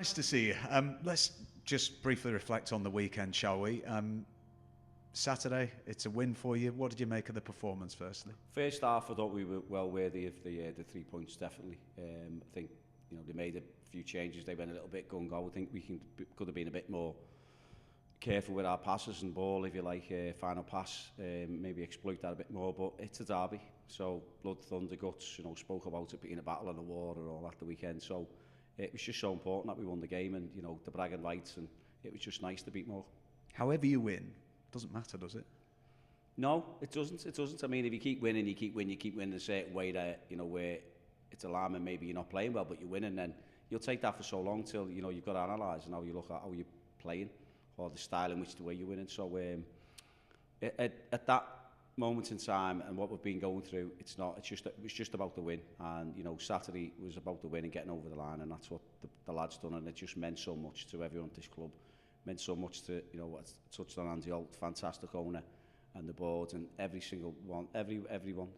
Nice to see you. Let's just briefly reflect on the weekend, shall we? Saturday, it's a win for you. What did you make of the performance, firstly? First half, I thought we were well worthy of the 3 points, definitely. I think they made a few changes. They went a little bit gung-ho. I think we could have been a bit more careful with our passes and ball, if you like, final pass, maybe exploit that a bit more. But it's a derby, so blood, thunder, guts. Spoke about it being a battle on the water all at the weekend. So it was just so important that we won the game, and the bragging rights, and it was just nice to beat more. However you win, doesn't matter, does it? No, it doesn't. It doesn't. I mean, if you keep winning, you keep winning a certain way that where it's alarming. Maybe you're not playing well, but you're winning. Then you'll take that for so long till you've got to analyse and how you look at how you're playing or the style in which the way you're winning. So at that moment in time and what we've been going through, it was just about the win. And Saturday was about the win and getting over the line, and that's what the lads done, and it just meant so much to everyone at this club. Meant so much to what touched on Andy Holt, fantastic owner, and the board, and every single one, everyone.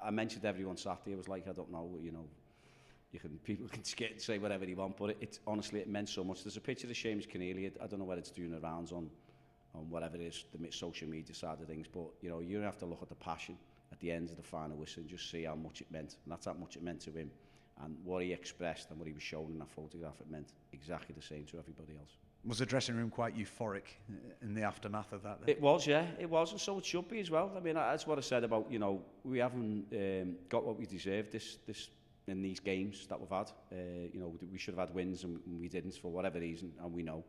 I mentioned everyone Saturday. It was like, I don't know, people can skit and say whatever they want, but it honestly, it meant so much. There's a picture of Seamus Keneally. I don't know whether it's doing the rounds on whatever it is, the social media side of things, but you have to look at the passion at the end of the final whistle and just see how much it meant, and that's how much it meant to him, and what he expressed and what he was showing in that photograph. It meant exactly the same to everybody else. Was the dressing room quite euphoric in the aftermath of that? Then? It was, yeah, it was, and so it should be as well. I mean, that's what I said about, we haven't got what we deserved this in these games that we've had. We should have had wins and we didn't for whatever reason, and we know.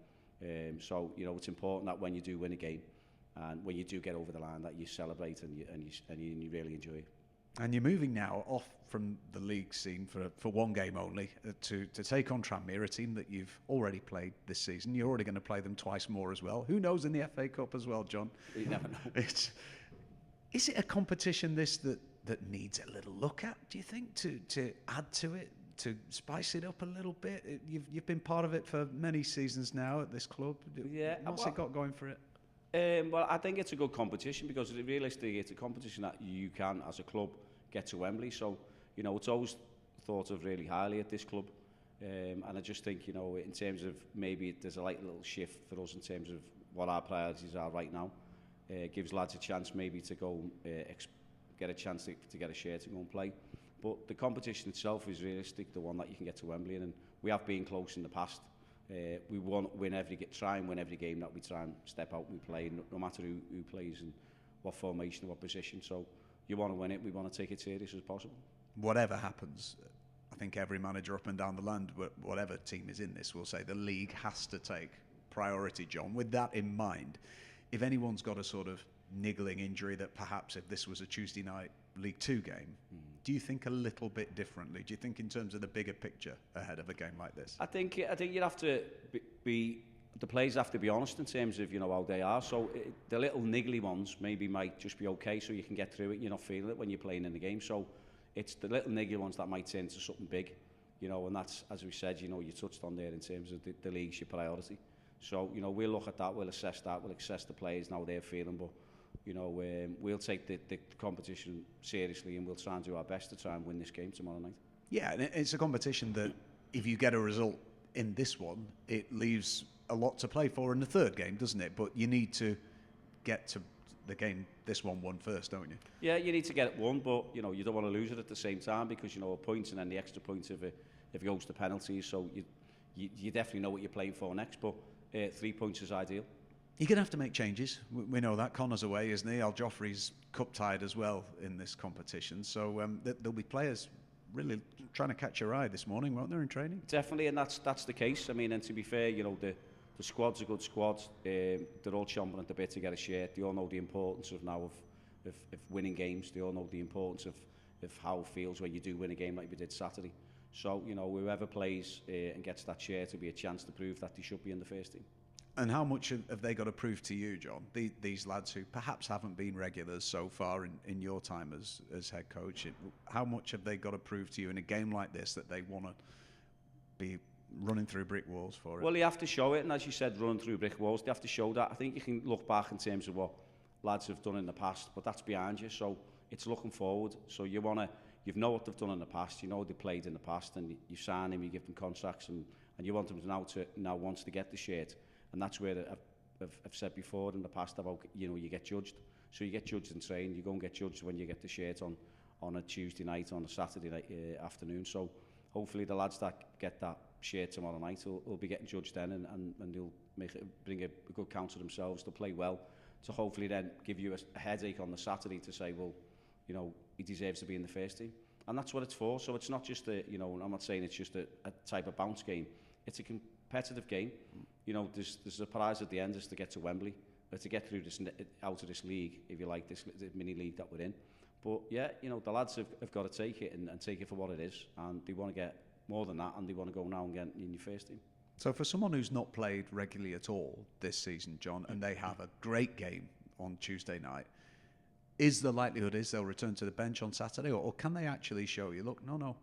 So it's important that when you do win a game and when you do get over the line, that you celebrate and you really enjoy it. And you're moving now off from the league scene for one game only to take on Tranmere, a team that you've already played this season. You're already going to play them twice more as well. Who knows in the FA Cup as well, John? You never know. Is it a competition that needs a little look at, do you think, to add to it, to spice it up a little bit? You've been part of it for many seasons now at this club. Yeah. What's it got going for it? Well, I think it's a good competition because realistically it's a competition that you can, as a club, get to Wembley. So, it's always thought of really highly at this club. And I just think, in terms of maybe there's a little shift for us in terms of what our priorities are right now. Gives lads a chance maybe to go get a chance to get a share to go and play. But the competition itself is realistic, the one that you can get to Wembley. And we have been close in the past. We want to try and win every game that we try and step out and we play, no matter who plays and what formation, what position. So you want to win it, we want to take it serious as possible. Whatever happens, I think every manager up and down the land, whatever team is in this, will say the league has to take priority, John. With that in mind, if anyone's got a sort of niggling injury that perhaps if this was a Tuesday night League Two game, do you think a little bit differently? Do you think in terms of the bigger picture ahead of a game like this? I think you'd have to be the players have to be honest in terms of how they are. So the little niggly ones maybe might just be okay, so you can get through it. You're not feeling it when you're playing in the game. So it's the little niggly ones that might turn into something big, and that's, as we said, you touched on there in terms of the league's your priority. So we'll look at that, we'll assess the players and how they're feeling, but we'll take the competition seriously and we'll try and do our best to try and win this game tomorrow night. Yeah, and it's a competition that if you get a result in this one, it leaves a lot to play for in the third game, doesn't it? But you need to get to the game this one won first, don't you? Yeah, you need to get it won, but you don't want to lose it at the same time because a point and then the extra point if it goes to penalties. So you definitely know what you're playing for next, but 3 points is ideal. You're going to have to make changes. We know that. Connor's away, isn't he? Al Joffrey's cup-tied as well in this competition. So there'll be players really trying to catch your eye this morning, won't there, in training? Definitely, and that's the case. I mean, and to be fair, the squad's a good squad. They're all chomping at the bit to get a shirt. They all know the importance of winning games. They all know the importance of how it feels when you do win a game like we did Saturday. So, whoever plays and gets that shirt will be a chance to prove that they should be in the first team. And how much have they got to prove to you, John? These lads who perhaps haven't been regulars so far in your time as head coach, how much have they got to prove to you in a game like this that they want to be running through brick walls for it? Well, you have to show it, and as you said, running through brick walls, they have to show that. I think you can look back in terms of what lads have done in the past, but that's behind you, so it's looking forward. So you know what they've done in the past, they played in the past, and you sign them, you give them contracts, and and you want them to now wants to get the shirt, and that's where I've said before in the past about, you know, you get judged. So you get judged in training, you go and get judged when you get the shirt on a Tuesday night, on a Saturday night, afternoon. So hopefully the lads that get that shirt tomorrow night will be getting judged then, and they'll bring a good count to themselves to play well, to hopefully then give you a headache on the Saturday to say, well, you know, he deserves to be in the first team. And that's what it's for. So it's not just you know, I'm not saying it's just a type of bounce game. It's a competitive game. You know, there's a prize at the end, is to get to Wembley, to get through this, out of this league, if you like, this mini league that we're in. But yeah, you know, the lads have got to take it and take it for what it is, and they want to get more than that, and they want to go now and get in your first team. So for someone who's not played regularly at all this season, John, and they have a great game on Tuesday night, is the likelihood is they'll return to the bench on Saturday, or can they actually show you, look, no,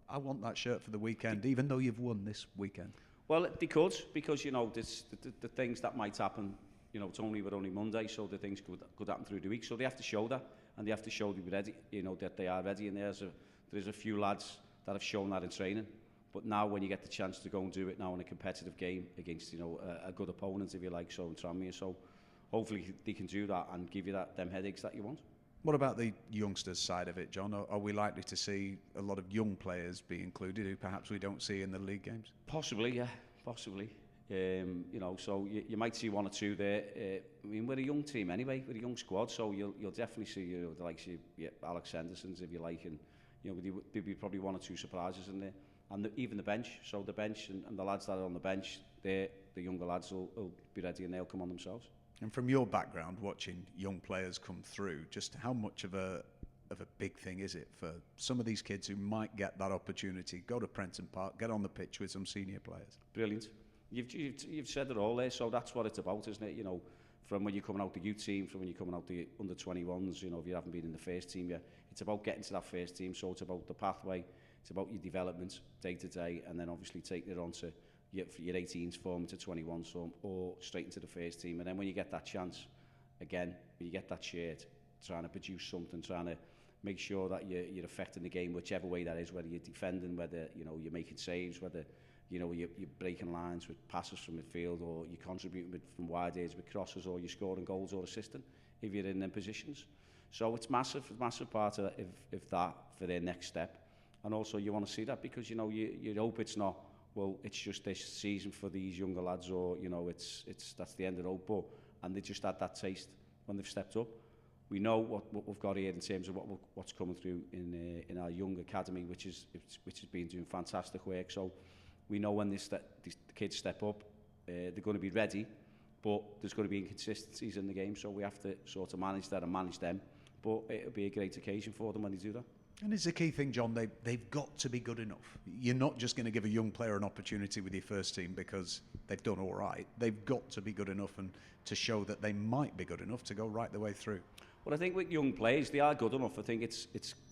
I want that shirt for the weekend, even though you've won this weekend? Well, they could, because, you know, the things that might happen, you know, we're only Monday, so the things could happen through the week. So they have to show that, and they have to show they're ready, you know, that they are ready. And there's a few lads that have shown that in training. But now when you get the chance to go and do it now in a competitive game against, you know, a good opponent, if you like, so in Tranmere. So hopefully they can do that and give you them headaches that you want. What about the youngsters side of it, John? Are we likely to see a lot of young players be included who perhaps we don't see in the league games? Possibly, yeah, possibly. You know, so you might see one or two there. I mean, we're a young team anyway, we're a young squad, so you'll definitely see, you know, the likes of Alex Henderson's, if you like, and, you know, there'll be probably one or two surprises in there. And even the bench, so the bench and the lads that are on the bench, the younger lads will be ready and they'll come on themselves. And from your background, watching young players come through, just how much of a big thing is it for some of these kids who might get that opportunity, go to Prenton Park, get on the pitch with some senior players? Brilliant. You've said it all there, so that's what it's about, isn't it? You know, from when you're coming out the youth team, from when you're coming out the under-21s, you know, if you haven't been in the first team yet, it's about getting to that first team, so it's about the pathway, it's about your development day to day, and then obviously taking it on to your 18s form to 21s form, or straight into the first team. And then when you get that chance, again, when you get that shirt, trying to produce something, trying to make sure that you're affecting the game, whichever way that is, whether you're defending, whether, you know, you're making saves, whether, you know, you're breaking lines with passes from midfield, or you're contributing from wide areas with crosses, or you're scoring goals or assisting if you're in them positions. So it's massive part of that for their next step. And also you want to see that, because, you know, you hope it's not, well, it's just this season for these younger lads, or, you know, it's that's the end of the hope. But, and they just had that taste when they've stepped up. We know what we've got here in terms of what's coming through in our young academy, which has been doing fantastic work. So we know when the kids step up, they're going to be ready, but there's going to be inconsistencies in the game. So we have to sort of manage that and manage them. But it'll be a great occasion for them when they do that. And it's a key thing, John, they've got to be good enough. You're not just going to give a young player an opportunity with your first team because they've done all right. They've got to be good enough, and to show that they might be good enough to go right the way through. Well, I think with young players, they are good enough. I think it's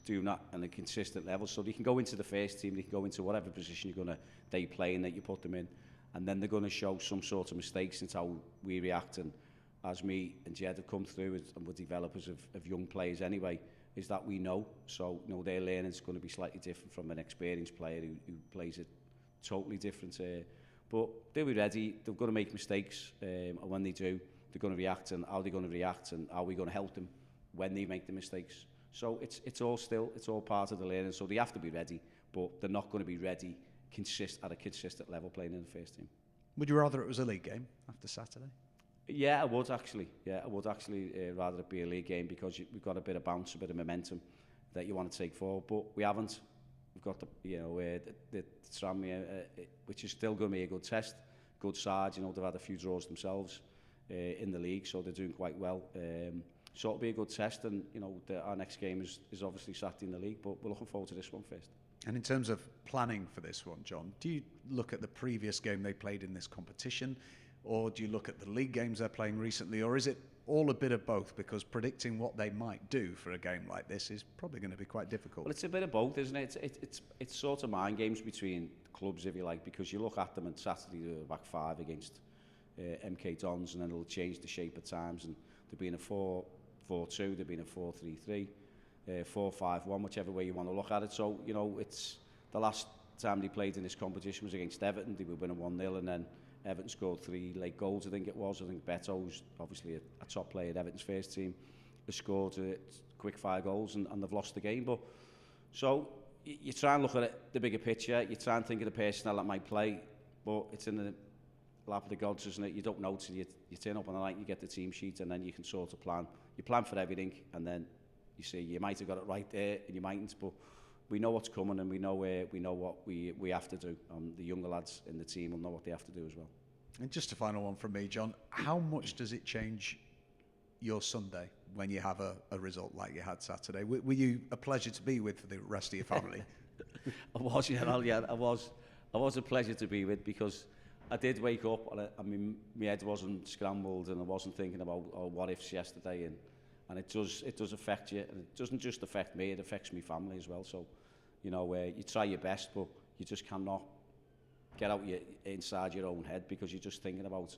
doing that on a consistent level. So they can go into the first team, they can go into whatever position they play and that you put them in. And then they're going to show some sort of mistakes into how we react. And as me and Jed have come through, and we're developers of young players anyway, is that we know. So, you know, their learning is going to be slightly different from an experienced player who plays it totally different. But they'll be ready. They're going to make mistakes, and when they do, they're going to react. And how they're going to react, and are we going to help them when they make the mistakes? So it's all part of the learning. So they have to be ready, but they're not going to be ready at a consistent level playing in the first team. Would you rather it was a league game after Saturday? Yeah, I would actually. Rather it be a league game, because we've got a bit of bounce, a bit of momentum that you want to take forward, but we haven't. We've got the Tranmere, which is still going to be a good test, good side. You know, they've had a few draws themselves in the league, so they're doing quite well. So it'll be a good test, and, you know, our next game is obviously Saturday in the league, but we're looking forward to this one first. And in terms of planning for this one, John, do you look at the previous game they played in this competition, or do you look at the league games they're playing recently, or is it all a bit of both? Because predicting what they might do for a game like this is probably going to be quite difficult. Well, it's a bit of both, isn't it? It's sort of mind games between clubs, if you like, because you look at them, and Saturday they were back 5 against MK Dons, and then it'll change the shape at times, and they've been a 4-4-2, they've been a 4-3-3, 4-5-1, whichever way you want to look at it. So, you know, it's the last time they played in this competition was against Everton. They were winning 1-0, and then Everton scored 3 late goals, I think it was. I think Beto, who's obviously a top player at Everton's first team, has scored quick 5 goals, and they've lost the game. But so you try and look at it, the bigger picture. You try and think of the personnel that might play, but it's in the lap of the gods, isn't it? You don't know till you turn up on the night, you get the team sheet, and then you can sort of plan. You plan for everything, and then you see you might have got it right there, and you mightn't, but we know what's coming, and we know what we have to do. The younger lads in the team will know what they have to do as well. And just a final one from me, John. How much does it change your Sunday when you have a result like you had Saturday? Were you a pleasure to be with for the rest of your family? I was a pleasure to be with, because I did wake up, and I mean, my head wasn't scrambled, and I wasn't thinking about what ifs yesterday, and it does affect you, and it doesn't just affect me, it affects my family as well. So, you know, you try your best, but you just cannot get out inside your own head, because you're just thinking about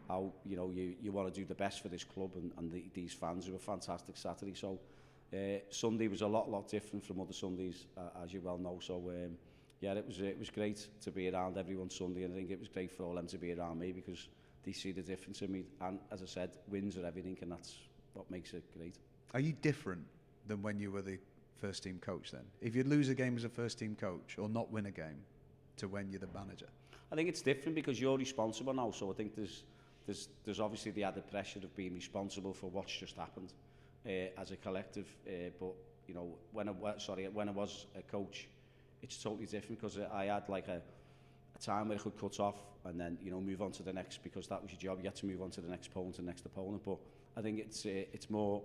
how, you know, you want to do the best for this club and these fans who were fantastic Saturday. So Sunday was a lot different from other Sundays, as you well know. So yeah, it was great to be around everyone Sunday, and I think it was great for all them to be around me, because they see the difference in me. And as I said, wins are everything, and that's what makes it great. Are you different than when you were the first team coach then? If you lose a game as a first team coach or not win a game to when you're the manager? I think it's different because you're responsible now. So I think there's obviously the added pressure of being responsible for what's just happened as a collective. But you know, when I was a coach, it's totally different, because I had like a time where I could cut off and then, you know, move on to the next, because that was your job. You had to move on to the next opponent and next opponent. But I think it's more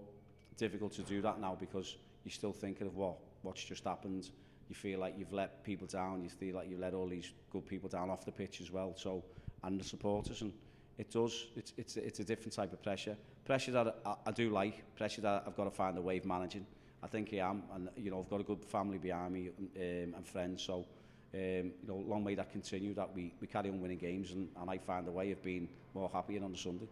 difficult to do that now, because you're still thinking of what's just happened. You feel like you've let people down. You feel like you've let all these good people down off the pitch as well. So, and the supporters, and it's a different type of pressure. Pressure that I do like. Pressure that I've got to find a way of managing. I think I am, and you know, I've got a good family behind me and friends. So, you know, long may that continue. That we carry on winning games, and I find a way of being more happier on the Sunday.